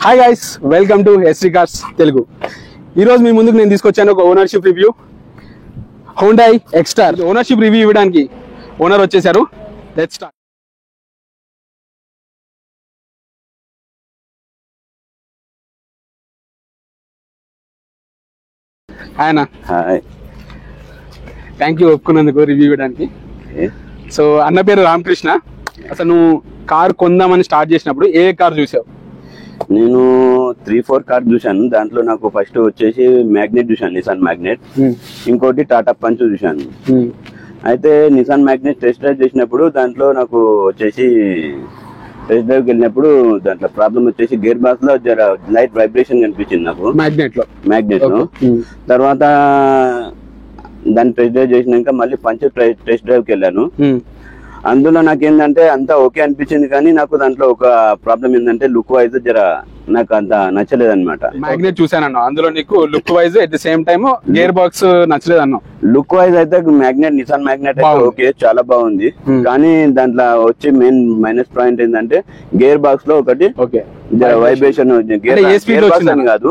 Hi guys, welcome to ST cars Telugu. ఈరోజు మీ ముందుకు నేను తీసుకొచ్చాను ఒక ownership review, Hyundai ఎక్స్టార్. Ownership review ఇవ్వడానికి ఓనర్ వచ్చేసారు. Let's start. హాయ్ అన్న. హాయ్, థ్యాంక్ యూ ఒప్పుకున్నందుకు రివ్యూ ఇవ్వడానికి. సో అన్న పేరు రామకృష్ణ. అసలు నువ్వు కార్ కొందామని స్టార్ట్ చేసినప్పుడు ఏ కార్ చూసావు? నేను 3-4 కార్స్ చూశాను. దాంట్లో నాకు ఫస్ట్ వచ్చేసి మ్యాగ్నెట్ చూశాను, నిసాన్ మ్యాగ్నెట్. ఇంకోటి టాటా పంచ్ చూశాను. అయితే నిసాన్ మ్యాగ్నెట్ టెస్ట్ డ్రైవ్ చేసినప్పుడు దాంట్లో నాకు వచ్చేసి టెస్ట్ డ్రైవ్కి వెళ్ళినప్పుడు దాంట్లో ప్రాబ్లం వచ్చేసి గేర్ బాక్స్ లో జర లైట్ వైబ్రేషన్ కనిపించింది నాకు మ్యాగ్నెట్ లో. తర్వాత దాన్ని టెస్ట్ డ్రైవ్ చేసినాక మళ్ళీ పంచ్ టెస్ట్ డ్రైవ్కి వెళ్ళాను. అందులో నాకేంటంటే అంతా ఓకే అనిపించింది, కానీ నాకు దాంట్లో ఒక ప్రాబ్లం ఏంటంటే లుక్ వైజ్ జర నాకు అంత నచ్చలేదు అనమాట. మ్యాగ్నెట్ చూసాను, అందులో నీకు look wise at the same time gear box నచ్చలేదు అన్నా. లుక్ వైజ్ అయితే మ్యాగ్నెట్, నిసాన్ మ్యాగ్నెట్ అయితే ఓకే, చాలా బాగుంది. కానీ దాంట్లో వచ్చి మెయిన్ మైనస్ పాయింట్ ఏంటంటే గేర్ బాక్స్ లో ఒకటి వైబ్రేషన్, గేర్ బాక్స్ అని కాదు,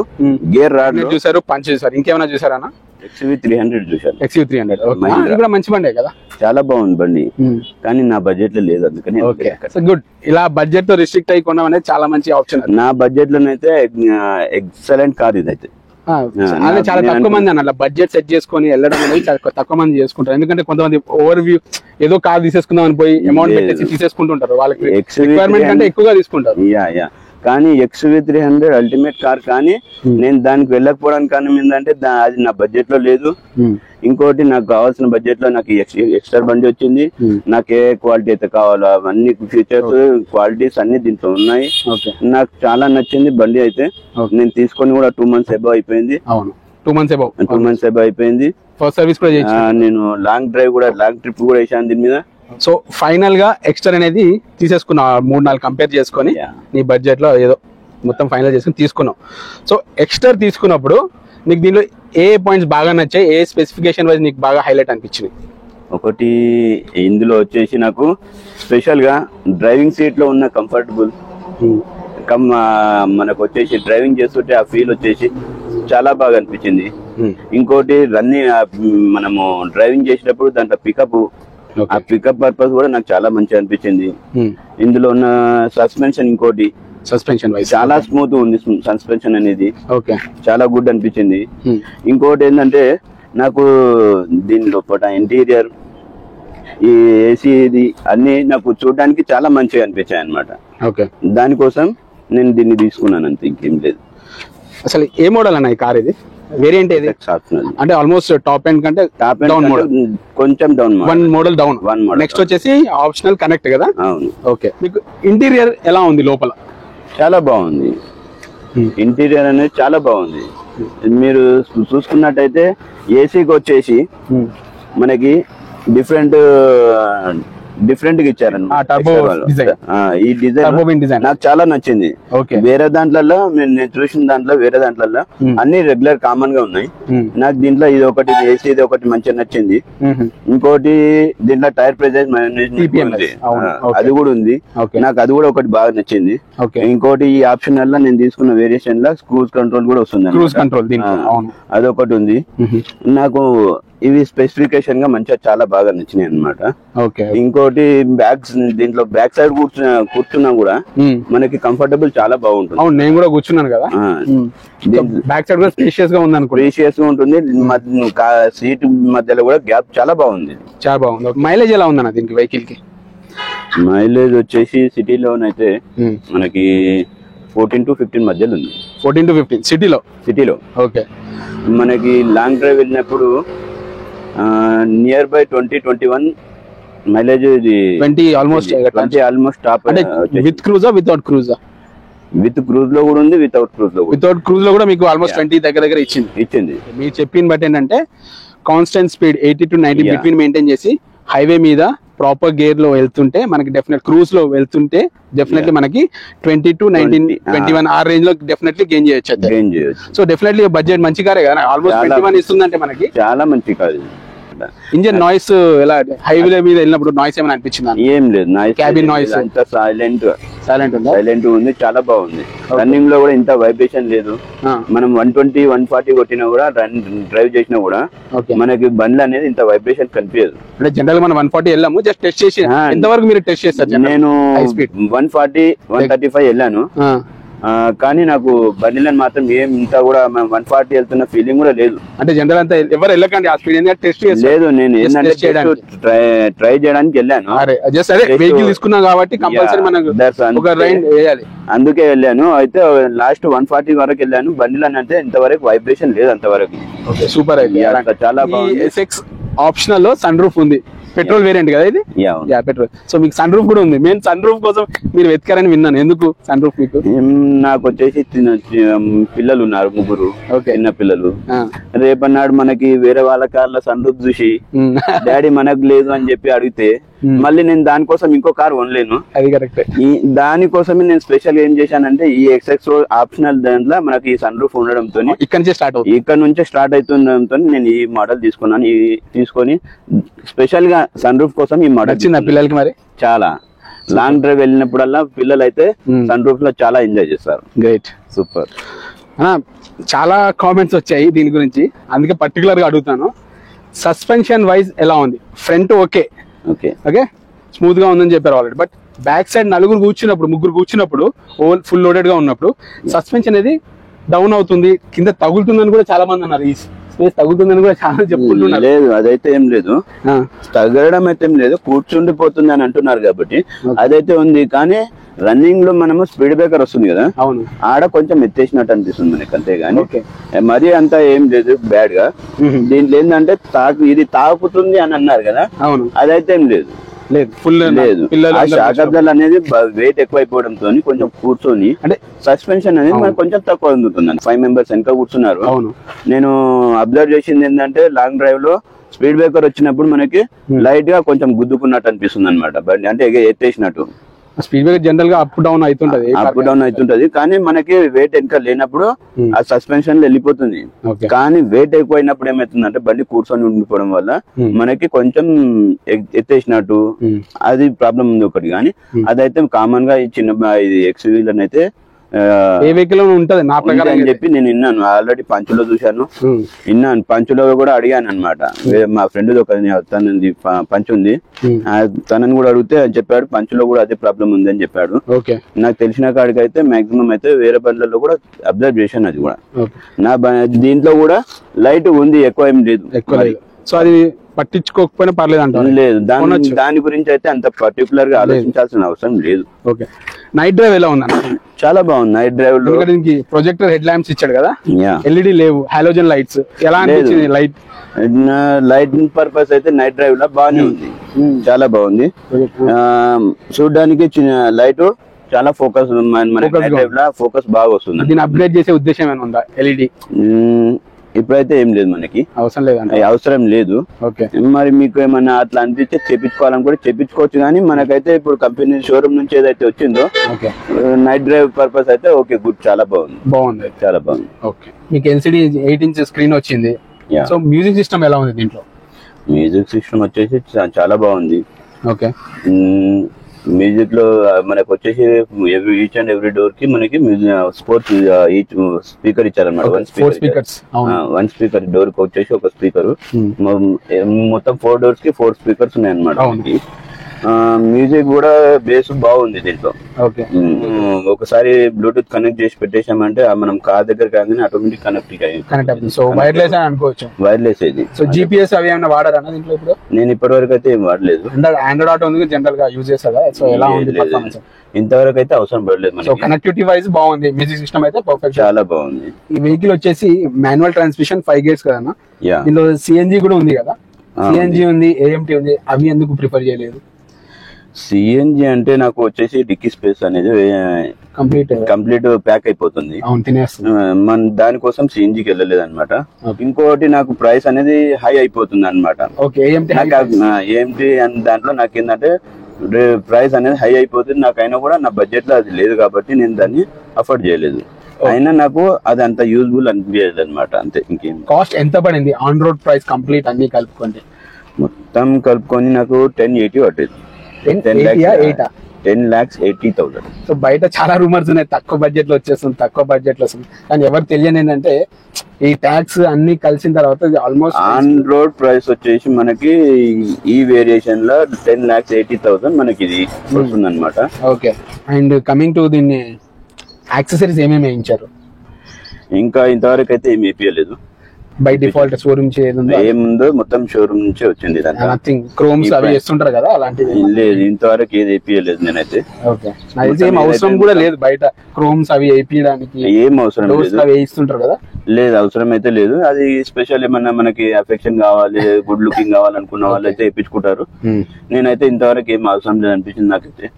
గేర్ రాడ్ చూసారు, పంచ్ చూసారు, ఇంకేమైనా చూసారా? XUV300 చూసాను. XUV300 కూడా మంచి బండి కదా, చాలా బాగుంది బండి, కానీ నా బడ్జెట్ లో లేదు, అందుకని. గుడ్. ఇలా బడ్జెట్ తో రిస్ట్రిక్ట్ అయి కొనడం అనేది చాలా మంచి ఆప్షన్. నా బడ్జెట్ లోనైతే ఎక్సలెంట్ కార్ ఇదైతే. చాలా తక్కువ మంది అన్న బడ్జెట్ సెట్ చేసుకుని వెళ్ళడం అనేది తక్కువ మంది చేసుకుంటారు. ఎందుకంటే కొంతమంది ఓవర్ వ్యూ ఏదో కార్ తీసేసుకుందాం అని పోయి అమౌంట్ పెట్టేసి తీసేసుకుంటుంటారు, వాళ్ళకి రిక్వైర్మెంట్ కంటే ఎక్కువగా తీసుకుంటారు. కానీ XUV300 అల్టిమేట్ కార్, కానీ నేను దానికి వెళ్ళకపోవడానికి కారణం ఏంటంటే అది నా బడ్జెట్ లో లేదు. ఇంకోటి నాకు కావాల్సిన బడ్జెట్ లో నాకు ఎక్స్ట్రా బండి వచ్చింది. నాకు ఏ క్వాలిటీ అయితే కావాలో అవన్నీ ఫీచర్స్, క్వాలిటీస్ అన్ని దీంట్లో ఉన్నాయి. నాకు చాలా నచ్చింది బండి అయితే. నేను తీసుకొని కూడా 2 months అబౌవ్ అయిపోయింది. 2 months అబౌవ్ అయిపోయింది. ఫస్ట్ సర్వీస్ కూడా నేను లాంగ్ ట్రిప్ కూడా వేసాను దీని మీద. సో ఫైనల్ గా ఎక్స్ట్రా అనేది తీసేసుకున్నా, 3-4 కంపేర్ చేసుకొని నీ బడ్జెట్ లో ఏదో మొత్తం ఫైనల్ చేసుకుని తీసుకున్నావు. సో ఎక్స్ట్రా తీసుకున్నప్పుడు నీకు దీనిలో ఏ పాయింట్స్ బాగా నచ్చాయి, ఏ స్పెసిఫికేషన్ వైజ్ నీకు బాగా హైలైట్ అనిపించింది? ఒకటి ఇందులో వచ్చేసి నాకు స్పెషల్ గా డ్రైవింగ్ సీట్ లో ఉన్న కంఫర్టబుల్, మనకు వచ్చేసి డ్రైవింగ్ చేస్తుంటే ఆ ఫీల్ వచ్చేసి చాలా బాగా అనిపించింది. ఇంకోటి మనము డ్రైవింగ్ చేసేటప్పుడు దాంట్లో పికప్, ఆ పికప్ పర్పస్ కూడా నాకు చాలా మంచిగా అనిపించింది. ఇందులో ఉన్న సస్పెన్షన్, ఇంకోటి సస్పెన్షన్ చాలా స్మూత్ ఉంది. సస్పెన్షన్ అనేది చాలా గుడ్ అనిపించింది. ఇంకోటి ఏంటంటే నాకు దీని లోపల ఇంటీరియర్, ఈ ఏసీ, ఇది అన్ని నాకు చూడడానికి చాలా మంచిగా అనిపించాయి అనమాట. దానికోసం నేను దీన్ని తీసుకున్నాను, అంతే, ఇంకేం లేదు. అసలు ఏ మోడల్ అన్న ఈ కార్? ఇది వేరియంట్ ఏది? అంటే ఆల్మోస్ట్ టాప్ ఎండ్ కంటే డౌన్ మోడల్, కొంచెం down, one model down. Next వచ్చేసి ఆప్షనల్ కనెక్ట్ కదా. అవును. ఓకే, మీకు ఇంటీరియర్ ఎలా ఉంది? లోపల చాలా బాగుంది. ఇంటీరియర్ అనేది చాలా బాగుంది. మీరు చూసుకున్నట్టయితే ఏసీకి వచ్చేసి మనకి డిఫరెంట్ గా ఇచ్చారన్నమాట. ఈ డిజైన్ నాకు చాలా నచ్చింది. వేరే దాంట్లో నేను చూసిన దాంట్లో, వేరే దాంట్లో అన్ని రెగ్యులర్ కామన్ గా ఉన్నాయి. నాకు దీంట్లో ఇది ఒకటి, ఏసీ ఇది ఒకటి మంచిగా నచ్చింది. ఇంకోటి దీంట్లో టైర్ ప్రెజర్ అది కూడా ఉంది, నాకు అది కూడా ఒకటి బాగా నచ్చింది. ఇంకోటి ఈ ఆప్షన్ వల్ల నేను తీసుకున్న వేరియేషన్ లో క్రూజ్ కంట్రోల్ కూడా వస్తుంది, అదొకటి ఉంది. నాకు ఇవి స్పెసిఫికేషన్ గా మంచిగా చాలా బాగా నచ్చినాయి అన్నమాట. ఇంకోటి దీంట్లో బ్యాక్ సైడ్ కూర్చున్నా కూడా మనకి కంఫర్టబుల్ చాలా బాగుంటుంది. అవును, నేను కూడా కూర్చున్నాను కదా. బ్యాక్ సైడ్ కూడా స్పేషియస్ గా ఉంది, స్పేషియస్ గా ఉంటుంది. సీట్ మధ్యలో కూడా గ్యాప్ చాలా బాగుంది. మైలేజ్ ఎలా ఉందన్న దీనికి వెహికల్ కి? మైలేజ్ వచ్చేసి సిటీలోనైతే మనకి 14 to 15 మధ్యలో ఉంది. 14 to 15 సిటీలో. ఓకే. మనకి లాంగ్ డ్రైవ్ వెళ్ళినప్పుడు నియర్ బై 20-21 మైలేజ్. ఇది 20 ఆల్మోస్ట్ టాప్. విత్ క్రూజా వితౌట్ క్రూజా? విత్ క్రూజ్ లో కూడా ఉంది, వితౌట్ క్రూజ్ లో కూడా మీకు ఆల్మోస్ట్ 20 దగ్గర ఇచ్చింది. మీరు చెప్పిన బట్టి ఏంటంటే constant speed 80 to 90 between maintain చేసి హైవే మీద ప్రాపర్ గేర్ లో వెళ్తుంటే మనకి డెఫినెట్, క్రూజ్ లో వెళ్తుంటే డెఫినెట్లీ మనకి 20 to 19, 21 ఆ రేంజ్ లో డెఫినెట్లీ గెయిన్ చేయొచ్చు. సో డెఫినెట్లీ బడ్జెట్ మంచి కారే కదా, ఆల్మోస్ట్ 21 ఇస్తుందంటే మనకి చాలా మంచి కాదు. ఇంజన్ నాయిస్ ఎలా? హైవే మీద వెళ్ళినప్పుడు నాయిస్ ఏమైనా అనిపించిందా? ఏం లేదు, క్యాబిన్ నాయిస్ అంతా సైలెంట్. సైలెంట్ ఉందా? సైలెంట్ ఉంది, చాలా బాగుంది. రన్నింగ్ లో కూడా ఇంత వైబ్రేషన్ లేదు. మనం 120 140 కొట్టినా కూడా డ్రైవ్ చేసినా కూడా మనకి బండ్లు అనేది ఇంత వైబ్రేషన్ కనిపించదు. అంటే జనరల్ మనం 140 వెళ్ళాము, జస్ట్ టెస్ట్ చేసి ఎంతవరకు మీరు టెస్ట్ చేస్తారు? నేను 140 135 వెళ్ళాను, కానీ నాకు బండిలను మాత్రం ఏం ఇంత కూడా 140 వెళ్తున్న ఫీలింగ్ కూడా లేదు. అంటే జనరల్ అంతా ఎవరు వెళ్ళకండి ఆ స్పీడ్ టెస్ట్ లేదు, నేను ఏంటంటే ట్రై చేయడానికి వెళ్ళాను. వెహికల్ తీసుకున్నాం కాబట్టి కంపల్సరీ మనకు ఒక రైడ్ వేయాలి, అందుకే వెళ్ళాను. అయితే లాస్ట్ 140 వరకు వెళ్ళాను. బండిలను అంటే ఇంతవరకు వైబ్రేషన్ లేదు అంతవరకు. సూపర్ అయితే చాలా బాగుంది. SX ఆప్షనల్ లో సన్ రూఫ్ ఉంది, పెట్రోల్ వేరియంట్ కదా ఇది? పెట్రోల్. సో మీకు సన్ రూఫ్ కూడా ఉంది. మెయిన్ సన్ రూఫ్ కోసం మీరు వెతకారని విన్నాను. ఎందుకు సన్ రూఫ్ మీకు? నాకు వచ్చేసి పిల్లలు ఉన్నారు, 3 చిన్న పిల్లలు. రేపన్నాడు మనకి వేరే వాళ్ళ కార్ల సన్ రూఫ్ చూసి డాడీ మనకు లేదు అని చెప్పి అడిగితే మళ్ళీ నేను దానికోసం ఇంకో కార్ కొనలేను. అది కరెక్ట్. దానికోసమే నేను స్పెషల్ ఏం చేశానంటే ఈ XX ఆప్షనల్ దాంట్లో మనకి ఈ సన్ రూఫ్ ఉండడంతో ఇక్కడ నుంచే స్టార్ట్ అవుతుండడంతో నేను ఈ మోడల్ తీసుకున్నాను. తీసుకొని స్పెషల్ గా సన్ రూఫ్ కోసం ఈ మోడల్ చిన్న పిల్లలకి మరి చాలా లాంగ్ డ్రైవ్ వెళ్ళినప్పుడల్లా పిల్లలు అయితే సన్ రూఫ్ లో చాలా ఎంజాయ్ చేస్తారు. Great, super. చాలా కామెంట్స్ వచ్చాయి దీని గురించి, అందుకే పర్టికులర్ గా అడుగుతాను. సస్పెన్షన్ వైజ్ ఎలా ఉంది? ఫ్రంట్ ఓకే ఓకే స్మూత్ గా ఉందని చెప్పారు ఆల్రెడీ, బట్ బ్యాక్ సైడ్ 3 కూర్చున్నప్పుడు ఫుల్ లోడెడ్ గా ఉన్నప్పుడు సస్పెన్షన్ అనేది డౌన్ అవుతుంది, కింద తగులుతుందని కూడా చాలా మంది అన్నారు. ఈ స్పేస్ తగులుతుందని కూడా చాలా చెప్పుకుంటున్నారు. లేదు, అదైతే ఏం లేదు, తగలడం అయితే ఏం లేదు, కూర్చుండిపోతుంది అని అంటున్నారు కాబట్టి అదైతే ఉంది. కానీ రన్నింగ్ లో మనము స్పీడ్ బ్రేకర్ వస్తుంది కదా, అవును, ఆడ కొంచెం ఎత్తేసినట్టు అనిపిస్తుంది మనకి, అంతేగాని మరీ అంతా ఏం లేదు బ్యాడ్ గా. దీంట్లో ఏంటంటే ఇది తాకుతుంది అని అన్నారు కదా, అవును, అదైతే ఏం లేదు, ఫుల్ లేదు. షాకబ్దాలు అనేది వెయిట్ ఎక్కువ అయిపోవడంతో కొంచెం కూర్చొని అంటే సస్పెన్షన్ అనేది మనకు కొంచెం తక్కువ అందుతుంది. 5 మెంబర్స్ వెనక కూర్చున్నారు. నేను అబ్జర్వ్ చేసింది ఏంటంటే లాంగ్ డ్రైవ్ లో స్పీడ్ బ్రేకర్ వచ్చినప్పుడు మనకి లైట్ గా కొంచెం గుద్దుకున్నట్టు అనిపిస్తుంది అనమాట, బండి అంటే ఎత్తేసినట్టు. స్పీడ్ బ్రేకర్ జనరల్ గా అప్ డౌన్ అవుతుంటది, కానీ మనకి వెయిట్ వెనక లేనప్పుడు ఆ సస్పెన్షన్ లో వెళ్ళిపోతుంది. కానీ వెయిట్ ఎక్కువ అయినప్పుడు ఏమైతుందంటే బండి కూర్చొని ఉండిపోవడం వల్ల మనకి కొంచెం ఎత్తేసినట్టు అది ప్రాబ్లం ఉంది ఒకటి. కానీ అదైతే కామన్ గా ఈ చిన్న ఇది XUV అయితే ఏ వెహికల్ ఉంటది నా ప్రకారం అని చెప్పి నేను విన్నాను. ఆల్రెడీ పంచులో చూశాను, విన్నాను. పంచులో కూడా అడిగాను అనమాట. మా ఫ్రెండ్ ఒక తనది పంచ్ ఉంది, తనని కూడా అడిగితే చెప్పాడు పంచులో కూడా అదే ప్రాబ్లం ఉంది అని చెప్పాడు. నాకు తెలిసిన కాడికి అయితే మాక్సిమం అయితే వేరే బండ్లలో కూడా అబ్జర్వ్ చేశాను. అది కూడా నా దీంట్లో కూడా లైట్ ఉంది, ఎక్కువ ఏం లేదు. సో అది పట్టించుకోకపోయినా పర్లేదు అంటారు? లేదు, దాని గురించి అయితే అంత పర్టికులర్ గా ఆలోచించాల్సిన అవసరం లేదు. ఓకే, నైట్ డ్రైవ్ ఎలా ఉంది? చాలా బాగుంది. నైట్ డ్రైవ్ లో దీనికి ప్రొజెక్టర్ హెడ్ ల్యాంప్స్ ఇచ్చాడు కదా, LED లేవు, హాలోజన్ లైట్స్. ఎలా అనిపించింది లైట్ పర్పస్ అయితే నైట్ డ్రైవ్ లో బాగానే ఉంది, చాలా బాగుంది. చూడడానికి లైట్ చాలా ఫోకస్, ఫోకస్ బాగా వస్తుంది. దీన్ని అప్గ్రేడ్ చేసే ఉద్దేశం ఏమైనా ఉందా? LED ఇప్పుడైతే ఏం లేదు, మనకి అవసరం లేదు. మరి మీకు ఏమన్నా అట్లా అనిపిస్తే చేపించుకోవాలని కూడా చేపించుకోవచ్చు. కానీ మనకైతే ఇప్పుడు కంపెనీ షోరూమ్ నుంచి ఏదైతే వచ్చిందో నైట్ డ్రైవ్ పర్పస్ అయితే ఓకే, గుడ్, చాలా బాగుంది, చాలా బాగుంది. ఓకే, మీకు LCD 8 ఇంచ్ స్క్రీన్ వచ్చింది. సో మ్యూజిక్ సిస్టమ్ ఎలా ఉంది దీంట్లో? మ్యూజిక్ సిస్టమ్ వచ్చేసి చాలా బాగుంది. ఓకే, మ్యూజిక్ లో మనకు వచ్చేసి ఈచ్ అండ్ ఎవ్రీ డోర్ కి మనకి స్పోర్ట్స్ స్పీకర్ ఇచ్చారన్నమాట. 1 స్పీకర్ డోర్ కి వచ్చేసి ఒక స్పీకర్, మొత్తం 4 డోర్స్ కి 4 స్పీకర్స్ ఉన్నాయి అన్నమాట. మ్యూజిక్ కూడా బేస్ బాగుంది దీంట్లో. ఒకసారి బ్లూటూత్ కనెక్ట్ చేసి పెట్టేసామంటే మనం కార్ దగ్గర కానీ ఆటోమేటిక్ కనెక్ట్ అవుతుంది. సో వైర్లెస్ అని అనుకోవచ్చు. వైర్లెస్ ఇది. సో GPS అవి ఏమైనా వాడారా దీంట్లో? ఇప్పుడు నేను ఇప్పటి వరకు అయితే ఏం వాడలేదు. ఆండ్రాయిడ్ ఆటో ఉంది జనరల్ గా యూజ్ చేస్తారా? సో ఎలా ఉంది పర్ఫార్మెన్స్? ఇంతవరకు అయితే అవసరం పడలేదు. సో కనెక్టివిటీ వైజ్ బాగుంది, మ్యూజిక్ సిస్టమ్ అయితే పర్ఫెక్ట్, చాలా బాగుంది. ఈ వెహికల్ వచ్చేసి మాన్యువల్ ట్రాన్స్మిషన్ 5 గేర్స్ కదా, దీనిలో CNG కూడా ఉంది కదా. CNG ఉంది, AMT ఉంది, అవి ఎందుకు ప్రిఫర్ చేయలేదు? CNG అంటే నాకు వచ్చేసి డిక్కీ స్పేస్ అనేది కంప్లీట్ ప్యాక్ అయిపోతుంది, మన దానికోసం CNGకి వెళ్ళలేదు అనమాట. ఇంకోటి నాకు ప్రైస్ అనేది హై అయిపోతుంది అనమాట. AMT అని దాంట్లో నాకు ఏంటంటే ప్రైస్ అనేది హై అయిపోతుంది. నాకైనా కూడా నా బడ్జెట్ లో అది లేదు కాబట్టి నేను దాన్ని అఫోర్డ్ చేయలేదు. అయినా నాకు అది అంత యూజ్ఫుల్ అనిపించలేదు అనమాట, అంతే. ఇంకేం కాస్ట్ ఎంత పడింది ఆన్ రోడ్ ప్రైస్ కంప్లీట్ అన్ని కలుపుకోండి? మొత్తం కలుపుకొని నాకు 1080 పట్టేది. 10,80,000. సో బయట చాలా రూమర్స్ ఉన్నాయి తక్కువ బడ్జెట్ లో వస్తుంది కానీ ఎవరు తెలియని ఏంటంటే ఈ ట్యాక్స్ అన్ని కలిసిన తర్వాత ఆల్మోస్ట్ ఆన్ రోడ్ ప్రైస్ వచ్చేసి మనకి ఈ వేరియేషన్ లో 10,80,000 మనకి ఇది వస్తుంది అనమాట. ఓకే. అండ్ కమింగ్ టు దీన్ని యాక్సెసరీస్ ఏమేమి వేయించారు? ఇంకా ఇంతవరకు అయితే ఏమి వేయలేదు. బై డిఫాల్ట్ షోరూమ్ ఏముందో మొత్తం షోరూమ్ నుంచే వచ్చింది. నథింగ్ క్రోమ్స్ అవి చేస్తుంటారు కదా అలాంటిది లేదు, ఇంతవరకు ఏది వేయలేదు నేనైతే. ఓకే. ఏం అవసరం కూడా లేదు బయట క్రోమ్స్ అవి వేయించడానికి, ఏం అవసరం లేదు. వేయిస్తుంటారు కదా, లేదు అవసరం అయితే లేదు. అది స్పెషల్ ఏమన్నా మనకి అఫెక్షన్ కావాలి, గుడ్ లుకింగ్ కావాలనుకున్న వాళ్ళు అయితే వేయించుకుంటారు. నేనైతే ఇంతవరకు ఏం అవసరం లేదు అనిపించింది, నాకైతే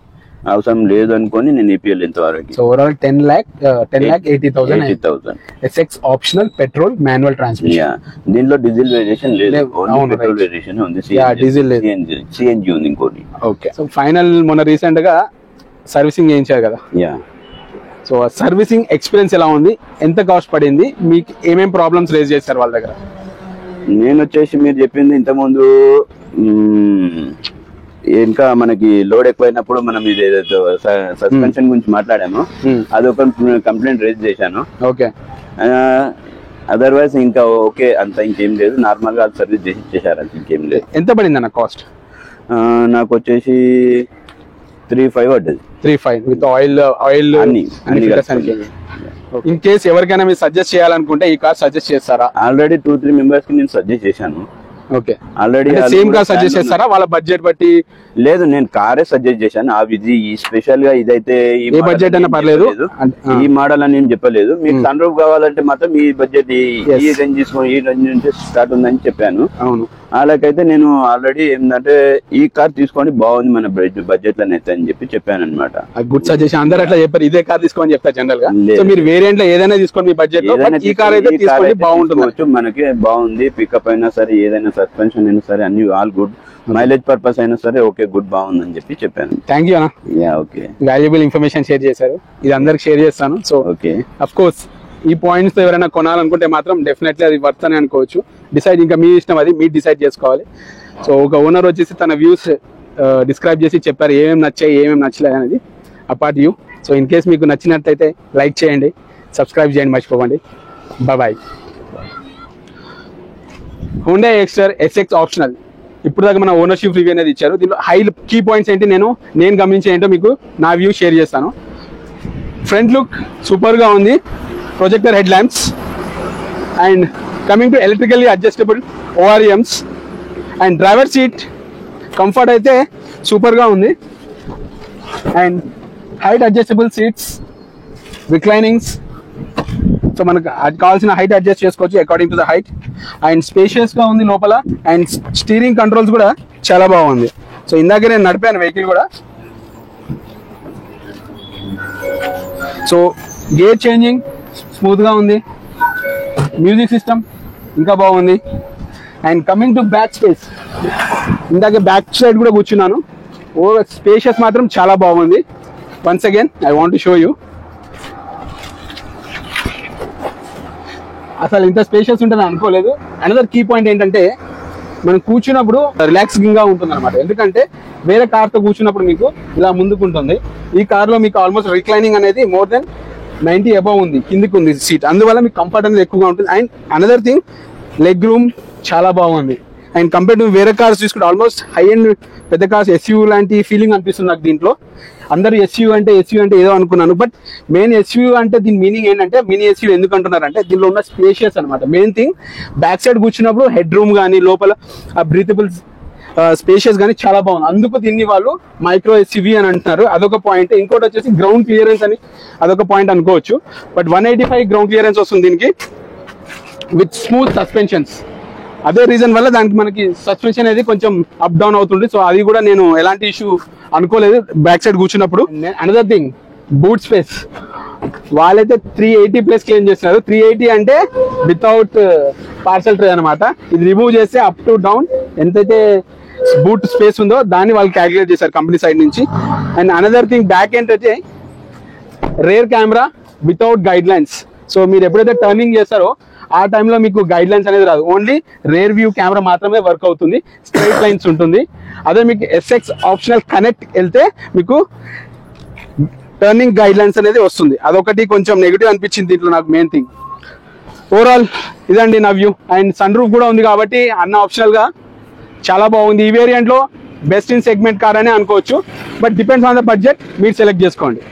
అవసరం లేదు అనుకొని నేను వేయలేదు ఇంతవరకు. So overall 10,80,000 SX optional petrol manual transmission. దీనిలో డీజిల్ వేరియేషన్ లేదు, పెట్రోల్ వేరియేషన్ ఉంది. డీజిల్ సిఎన్జి ఉంది ఇంకోటి. ఓకే. సో ఫైనల్ మొన్న రీసెంట్ గా సర్వీసింగ్ చేయించారు కదా, సో సర్వీసింగ్ ఎక్స్పీరియన్స్ ఎలా ఉంది, ఎంత కాస్ట్ పడింది, మీకు ఏమేం ప్రాబ్లమ్స్ రేజ్ చేశారు వాళ్ళ దగ్గర? నేను వచ్చేసి మీరు చెప్పింది ఇంతకుముందు ఇంకా మనకి లోడ్ ఎక్కువైనప్పుడు మనం ఇది ఏదైతే సస్పెన్షన్ గురించి మాట్లాడాము, అదొక కంప్లైంట్ రేజ్ చేశాను. ఓకే. అదర్వైజ్ ఇంకా ఓకే, అంత ఇంకేం లేదు, నార్మల్ గా సర్వీస్ చేసి ఇచ్చేసారు, అంత ఇంకేం లేదు. ఎంత పడింది అన్న కాస్ట్? నాకు వచ్చేసి 3,500 పడ్డది. 3,500 విత్ ఆయిల్ అన్ని. ఇన్ కేస్ ఎవరికైనా మీరు సజెస్ట్ చేయాలనుకుంటే ఈ కార్ సజెస్ట్ చేస్తారా? ఆల్రెడీ 2-3 మెంబర్స్ కి నేను సజెస్ట్ చేశాను. Okay. Already same car suggest చేస్తారా వాళ్ళ బడ్జెట్ బట్టి? లేదు, నేను కారే సజెస్ట్ చేశాను. ఇది స్పెషల్ గా ఇదైతే ఏ బడ్జెట్ అయినా పర్లేదు, ఈ మోడల్ అని నేను చెప్పలేదు. మీకు సన్ రూఫ్ కావాలంటే మాత్రం ఈ బడ్జెట్ ఈ రేంజ్ తీసుకొని ఈ రేంజ్ నుంచి స్టార్ట్ ఉందని చెప్పాను. అవును. అలాగైతే నేను ఆల్రెడీ ఏంటంటే ఈ కార్ తీసుకోండి బాగుంది మన బడ్జెట్ లో అయితే అని చెప్పాను అనమాట. Good suggestion. అందరూ అట్లా చెప్పారు, ఇదే కార్ తీసుకోని చెప్తారు జనరల్ గా. సో మీరు వేరియంట్ లో ఏదైనా తీసుకోండి మీ బడ్జెట్ లో, ఈ కార్ అయితే తీసుకోండి బాగుంటుంది. మనకి బాగుంది, పికప్ అయినా సరే, ఏదైనా సస్పెన్షన్ అయినా సరే, అన్ని ఆల్ గుడ్. మైలేజ్ పర్పస్ అయినా సరే ఓకే, గుడ్ బాగుంది అని చెప్పాను. థ్యాంక్ యూ అన్న. ఓకే. వాల్యుబుల్ ఇన్ఫర్మేషన్ షేర్ చేశారు, ఇది అందరికి షేర్ చేస్తాను. సో ఓకే, అఫ్ కోర్స్ ఈ పాయింట్స్ తో ఎవరైనా కొనాలనుకుంటే మాత్రం డెఫినెట్లీ అది వర్త్ అని అనుకోవచ్చు. డిసైడ్ ఇంకా మీ ఇష్టం, అది మీరు డిసైడ్ చేసుకోవాలి. సో ఒక ఓనర్ వచ్చేసి తన వ్యూస్ డిస్క్రైబ్ చేసి చెప్పారు ఏమేమి నచ్చాయి ఏమేమి నచ్చలేదు అనేది. అపార్ట్ యూ. సో ఇన్ కేస్ మీకు నచ్చినట్లయితే లైక్ చేయండి, సబ్స్క్రైబ్ చేయండి మర్చిపోకండి. Bye. Hyundai Exter SX optional ఇప్పుడు దాకా మన ఓనర్షిప్ రివ్యూ అనేది ఇచ్చారు. దీనిలో హై కీ పాయింట్స్ ఏంటి నేను గమనించే ఏంటో మీకు నా వ్యూ షేర్ చేస్తాను. ఫ్రంట్ లుక్ సూపర్ గా ఉంది, projector head lamps, and coming to electrically adjustable ORMs, and driver seat comfort అయితే సూపర్ గా ఉంది, and height adjustable seats, reclinings. So మనకు కావాల్సిన హైట్ అడ్జస్ట్ చేసుకోవచ్చు according to the height, and spacious గా ఉంది లోపల, అండ్ స్టీరింగ్ కంట్రోల్స్ కూడా చాలా బాగుంది. సో ఇందాక నేను నడిపాను వెహికల్ కూడా. సో గేర్ చేంజింగ్ స్మూత్ గా ఉంది, మ్యూజిక్ సిస్టమ్ ఇంకా బాగుంది. And coming to back space, ఇందాక బ్యాక్ సైడ్ కూడా కూర్చున్నాను, స్పేషియస్ మాత్రం చాలా బాగుంది. Once again I want to show you. అసలు ఇంత స్పేషియస్ ఉంటుందని అనుకోలేదు. అనదర్ కీ పాయింట్ ఏంటంటే మనం కూర్చున్నప్పుడు రిలాక్సింగ్ గా ఉంటుంది అనమాట. ఎందుకంటే వేరే కార్ తో కూర్చున్నప్పుడు మీకు ఇలా ముందుకుంటుంది, ఈ కార్ లో మీకు ఆల్మోస్ట్ రిక్లైనింగ్ అనేది మోర్ దెన్ 90 అబౌవ్ ఉంది, కిందికి ఉంది సీట్, అందువల్ల మీకు కంఫర్ట్ అనేది ఎక్కువగా ఉంటుంది. And another thing leg room చాలా బాగుంది. అండ్ కంపేర్ టు వేరే కార్స్ తీసుకుంటే ఆల్మోస్ట్ హై అండ్ పెద్ద కార్స్ SUV లాంటి ఫీలింగ్ అనిపిస్తుంది నాకు దీంట్లో. అందరూ SUV అంటే ఏదో అనుకున్నాను, బట్ మెయిన్ SUV అంటే దీని మీనింగ్ ఏంటంటే మినీ SUV ఎందుకు అంటున్నారంటే దీనిలో ఉన్న స్పేషియస్ అనమాట. మెయిన్ థింగ్ బ్యాక్ సైడ్ కూర్చున్నప్పుడు హెడ్ రూమ్ కానీ లోపల ఆ బ్రీతబుల్ స్పేషియస్ కానీ చాలా బాగుంది, అందుకు దీన్ని వాళ్ళు మైక్రో SUV అని అంటున్నారు. అదొక పాయింట్. ఇంకోటి వచ్చేసి గ్రౌండ్ క్లియరెన్స్ అని అదొక పాయింట్ అనుకోవచ్చు, బట్ 185 గ్రౌండ్ క్లియరెన్స్ వస్తుంది దీనికి విత్ స్మూత్ సస్పెన్షన్స్. అదే రీజన్ వల్ల దానికి మనకి సస్పెన్షన్ అనేది కొంచెం అప్ డౌన్ అవుతుంది. సో అది కూడా నేను ఎలాంటి ఇష్యూ అనుకోలేదు బ్యాక్ సైడ్ కూర్చున్నప్పుడు. అనదర్ థింగ్ బూట్ స్పేస్, వాళ్ళైతే 380 ప్లస్ క్లెయిమ్ చేస్తున్నారు. 380 అంటే వితౌట్ పార్సల్ ట్రే అనమాట. ఇది రిమూవ్ చేస్తే అప్ టు డౌన్ ఎంతైతే బూట్ స్పేస్ ఉందో దాన్ని వాళ్ళు క్యాలిక్యులేట్ చేశారు కంపెనీ సైడ్ నుంచి. అండ్ అనదర్ థింగ్ బ్యాక్ ఏంటంటే rear camera without guide lines. So మీరు ఎప్పుడైతే టర్నింగ్ చేస్తారో ఆ టైంలో మీకు గైడ్ లైన్స్ అనేది రాదు, ఓన్లీ రేర్ వ్యూ కెమెరా మాత్రమే వర్క్ అవుతుంది, స్ట్రైట్ లైన్స్ ఉంటుంది. అదే మీకు SX ఆప్షనల్ కనెక్ట్ వెళ్తే మీకు టర్నింగ్ గైడ్ లైన్స్ అనేది వస్తుంది. అదొకటి కొంచెం నెగిటివ్ అనిపించింది దీంట్లో నాకు మెయిన్ థింగ్. ఓవరాల్ ఇదండి నా వ్యూ. అండ్ సన్ రూఫ్ కూడా ఉంది కాబట్టి అన్న ఆప్షనల్ గా చాలా బాగుంది. ఈ వేరియంట్ లో బెస్ట్ ఇన్ సెగ్మెంట్ కార్ అనే అనుకోవచ్చు, but depends on the budget, మీరు సెలెక్ట్ చేసుకోండి.